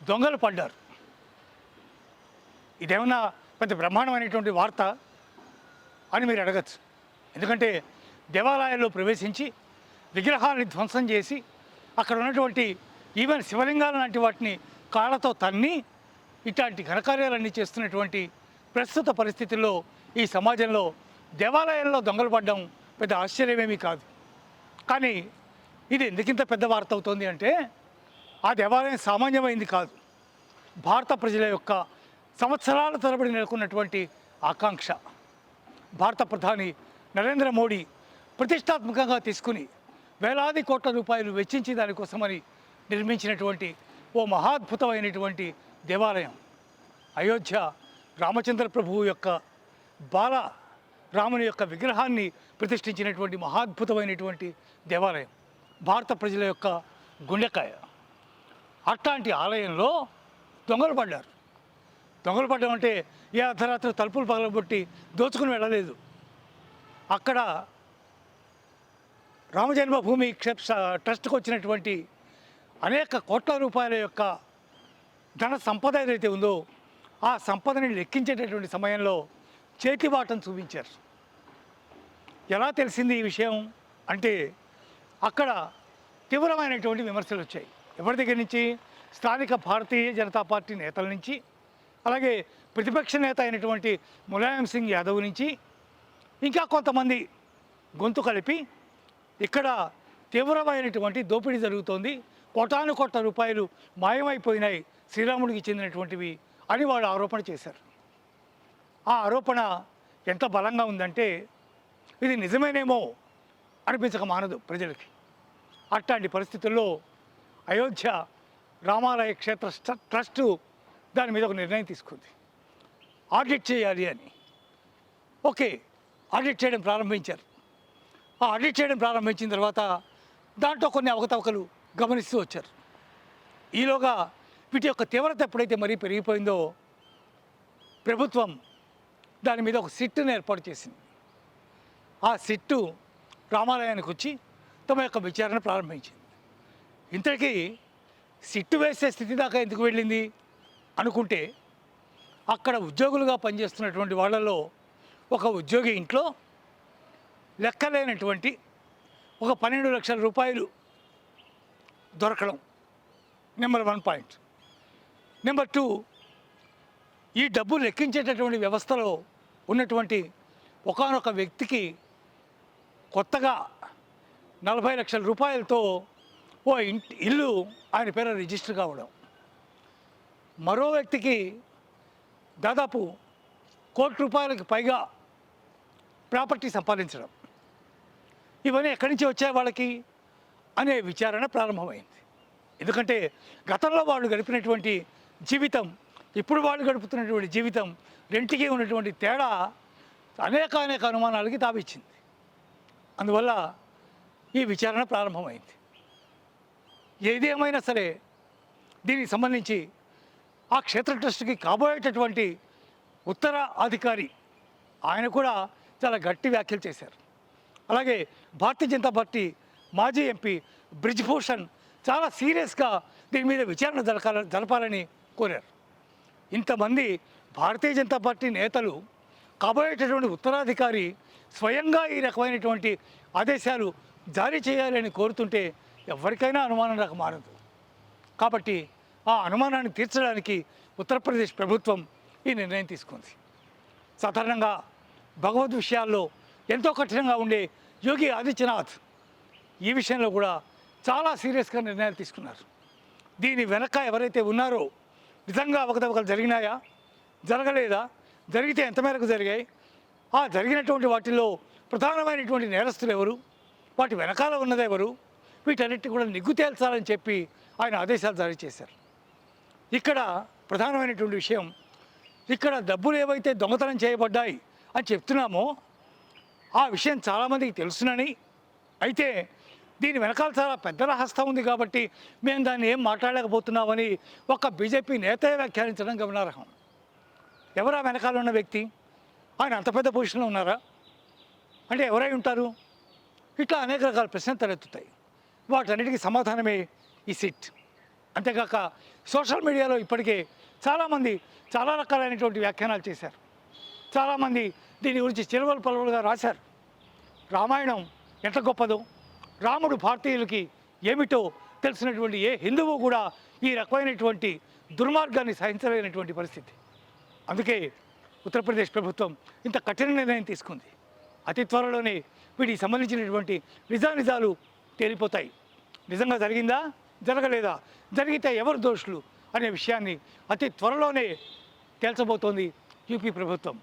దొంగలు పడ్డారు. ఇదేమన్నా పెద్ద బ్రహ్మాండమైనటువంటి వార్త అని మీరు అడగచ్చు. ఎందుకంటే దేవాలయాల్లో ప్రవేశించి విగ్రహాన్ని ధ్వంసం చేసి అక్కడ ఉన్నటువంటి ఈవెన్ శివలింగాల లాంటి వాటిని కాళ్ళతో తన్ని ఇట్లాంటి ఘనకార్యాలన్నీ చేస్తున్నటువంటి ప్రస్తుత పరిస్థితుల్లో ఈ సమాజంలో దేవాలయాల్లో దొంగలు పడ్డం పెద్ద ఆశ్చర్యమేమీ కాదు. కానీ ఇది ఎందుకింత పెద్ద వార్త అవుతుంది అంటే ఆ దేవాలయం సామాన్యమైంది కాదు. భారత ప్రజల యొక్క సంవత్సరాల తరబడి నెలకొన్నటువంటి ఆకాంక్ష. భారత ప్రధాని నరేంద్ర మోడీ ప్రతిష్టాత్మకంగా తీసుకుని వేలాది కోట్ల రూపాయలు వెచ్చించి దానికోసమని నిర్మించినటువంటి ఓ మహాద్భుతమైనటువంటి దేవాలయం అయోధ్య రామచంద్ర ప్రభువు యొక్క బాల రాముని యొక్క విగ్రహాన్ని ప్రతిష్ఠించినటువంటి మహాద్భుతమైనటువంటి దేవాలయం, భారత ప్రజల యొక్క గుండెకాయ. అట్లాంటి ఆలయంలో దొంగలు పడ్డారు. దొంగలు పడ్డం అంటే ఏ అర్ధరాత్రి తలుపులు పగలబొట్టి దోచుకుని వెళ్ళలేదు. అక్కడ రామజన్మభూమి ట్రస్ట్కి వచ్చినటువంటి అనేక కోట్ల రూపాయల యొక్క ధన సంపద ఏదైతే ఉందో ఆ సంపదని లెక్కించేటటువంటి సమయంలో చేతిబాటను చూపించారు. ఎలా తెలిసింది ఈ విషయం అంటే అక్కడ తీవ్రమైనటువంటి విమర్శలు వచ్చాయి. ఎవరి దగ్గర నుంచి? స్థానిక భారతీయ జనతా పార్టీ నేతల నుంచి, అలాగే ప్రతిపక్ష నేత అయినటువంటి ములాయం సింగ్ యాదవ్ నుంచి, ఇంకా కొంతమంది గొంతు కలిపి ఇక్కడ తీవ్రమైనటువంటి దోపిడీ జరుగుతోంది, కోటాను కోట్ల రూపాయలు మాయమైపోయినాయి శ్రీరాముడికి చెందినటువంటివి అని వాళ్ళు ఆరోపణ చేశారు. ఆ ఆరోపణ ఎంత బలంగా ఉందంటే ఇది నిజమేనేమో అనిపించక మానదు ప్రజలకి. అట్లాంటి పరిస్థితుల్లో అయోధ్య రామాలయ క్షేత్ర ట్రస్టు దాని మీద ఒక నిర్ణయం తీసుకుంది, ఆడిట్ చేయాలి అని. ఓకే, ఆడిట్ చేయడం ప్రారంభించారు. ఆ ఆడిట్ చేయడం ప్రారంభించిన తర్వాత దాంట్లో కొన్ని అవకతవకలు గమనిస్తూ వచ్చారు. ఈలోగా వీటి యొక్క తీవ్రత ఎప్పుడైతే మరీ పెరిగిపోయిందో ప్రభుత్వం దాని మీద ఒక సిట్టును ఏర్పాటు చేసింది. ఆ సిట్టు రామాలయానికి వచ్చి తమ యొక్క విచారణ ప్రారంభించింది. ఇంతకీ సిట్టు వేసే స్థితి దాకా ఎందుకు వెళ్ళింది అనుకుంటే అక్కడ ఉద్యోగులుగా పనిచేస్తున్నటువంటి వాళ్ళలో ఒక ఉద్యోగి ఇంట్లో లెక్కలేనటువంటి ఒక 12 లక్షల రూపాయలు దొరకడం నెంబర్ 1 పాయింట్. నెంబర్ 2, ఈ డబ్బు లెక్కించేటటువంటి వ్యవస్థలో ఉన్నటువంటి ఒకానొక వ్యక్తికి కొత్తగా 40 లక్షల రూపాయలతో ఓ ఇల్లు ఆయన పేర రిజిస్టర్ కావడం, మరో వ్యక్తికి దాదాపు 1 కోటి రూపాయలకి పైగా ప్రాపర్టీ సంపాదించడం, ఇవన్నీ ఎక్కడి నుంచి వచ్చాయి వాళ్ళకి అనే విచారణ ప్రారంభమైంది. ఎందుకంటే గతంలో వాళ్ళు గడిపినటువంటి జీవితం, ఇప్పుడు వాళ్ళు గడుపుతున్నటువంటి జీవితం రెంటికి ఉన్నటువంటి తేడా అనేక అనుమానాలకి తావిచ్చింది. అందువల్ల ఈ విచారణ ప్రారంభమైంది. ఏదేమైనా సరే దీనికి సంబంధించి ఆ క్షేత్ర ట్రస్ట్కి కాబోయేటటువంటి ఉత్తర అధికారి ఆయన కూడా చాలా గట్టి వ్యాఖ్యలు చేశారు. అలాగే భారతీయ జనతా పార్టీ మాజీ ఎంపీ బ్రిజ్భూషణ్ చాలా సీరియస్గా దీని మీద విచారణ జరపాలని కోరారు. ఇంతమంది భారతీయ జనతా పార్టీ నేతలు కాబోయేటటువంటి ఉత్తరాధికారి స్వయంగా ఈ రకమైనటువంటి ఆదేశాలు జారీ చేయాలని కోరుతుంటే ఎవరికైనా అనుమానం రాక మారదు. కాబట్టి ఆ అనుమానాన్ని తీర్చడానికి ఉత్తరప్రదేశ్ ప్రభుత్వం ఈ నిర్ణయం తీసుకుంది. సాధారణంగా భగవద్ విషయాల్లో ఎంతో కఠినంగా ఉండే యోగి ఆదిత్యనాథ్ ఈ విషయంలో కూడా చాలా సీరియస్గా నిర్ణయాలు తీసుకున్నారు. దీని వెనక ఎవరైతే ఉన్నారో నిజంగా అవకతవకలు జరిగినాయా, జరగలేదా, జరిగితే ఎంత మేరకు జరిగాయి, ఆ జరిగినటువంటి వాటిల్లో ప్రధానమైనటువంటి నేరస్తులు ఎవరు, వాటి వెనకాల ఉన్నదెవరు, వీటన్నిటి కూడా నిగ్గు తేల్చాలని చెప్పి ఆయన ఆదేశాలు జారీ చేశారు. ఇక్కడ ప్రధానమైనటువంటి విషయం, ఇక్కడ డబ్బులు ఏవైతే దొంగతనం చేయబడ్డాయి అని చెప్తున్నామో ఆ విషయం చాలామందికి తెలుసునని, అయితే దీని వెనకాల చాలా పెద్ద హస్తం ఉంది కాబట్టి మేము దాన్ని ఏం మాట్లాడలేకపోతున్నామని ఒక బీజేపీ నేత వ్యాఖ్యానించడం గమనార్హం. ఎవరా వెనకాల ఉన్న వ్యక్తి? ఆయన అంత పెద్ద పొజిషన్లో ఉన్నారా అంటే ఎవరై ఉంటారు? ఇట్లా అనేక రకాల ప్రశ్నలు తలెత్తుతాయి. వాటన్నిటికీ సమాధానమే ఈ సిట్. అంతేకాక సోషల్ మీడియాలో ఇప్పటికే చాలామంది చాలా రకాలైనటువంటి వ్యాఖ్యానాలు చేశారు. చాలామంది దీని గురించి చిరువలు పలువులుగా రాశారు. రామాయణం ఎంత గొప్పదో, రాముడు భారతీయులకి ఏమిటో తెలిసినటువంటి ఏ హిందువు కూడా ఈ రకమైనటువంటి దుర్మార్గాన్ని సహించలేనటువంటి పరిస్థితి. అందుకే ఉత్తరప్రదేశ్ ప్రభుత్వం ఇంత కఠిన నిర్ణయం తీసుకుంది. అతి త్వరలోనే వీటికి సంబంధించినటువంటి నిజానిజాలు తేలిపోతాయి. నిజంగా జరిగిందా, జరగలేదా, జరిగితే ఎవరు దోషులు అనే విషయాన్ని అతి త్వరలోనే తేల్చబోతోంది యూపీ ప్రభుత్వం.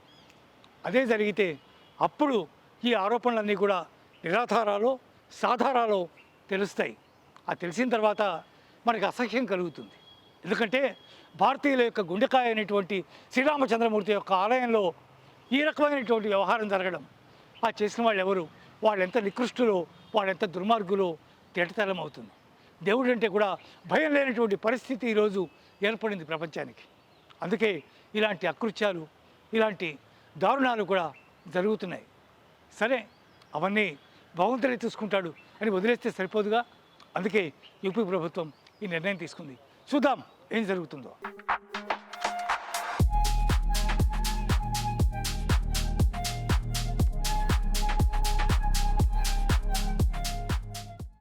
అదే జరిగితే అప్పుడు ఈ ఆరోపణలన్నీ కూడా నిరాధారాలో సాధారాలో తెలుస్తాయి. ఆ తెలిసిన తర్వాత మనకి అసహ్యం కలుగుతుంది. ఎందుకంటే భారతీయుల యొక్క గుండెకాయ అయినటువంటి శ్రీరామచంద్రమూర్తి యొక్క ఆలయంలో ఈ రకమైనటువంటి వ్యవహారం జరగడం, ఆ చేసిన వాళ్ళు ఎవరు, వాళ్ళెంత నికృష్టులో, వాళ్ళెంత దుర్మార్గులో తేటతెల్లం అవుతుంది. దేవుడు అంటే కూడా భయం లేనటువంటి పరిస్థితి ఈరోజు ఏర్పడింది ప్రపంచానికి. అందుకే ఇలాంటి అకృత్యాలు, ఇలాంటి దారుణాలు కూడా జరుగుతున్నాయి. సరే, అవన్నీ భగవంతుడే చూసుకుంటాడు అని వదిలేస్తే సరిపోదుగా. అందుకే యూపీ ప్రభుత్వం ఈ నిర్ణయం తీసుకుంది. చూద్దాం ఏం జరుగుతుందో.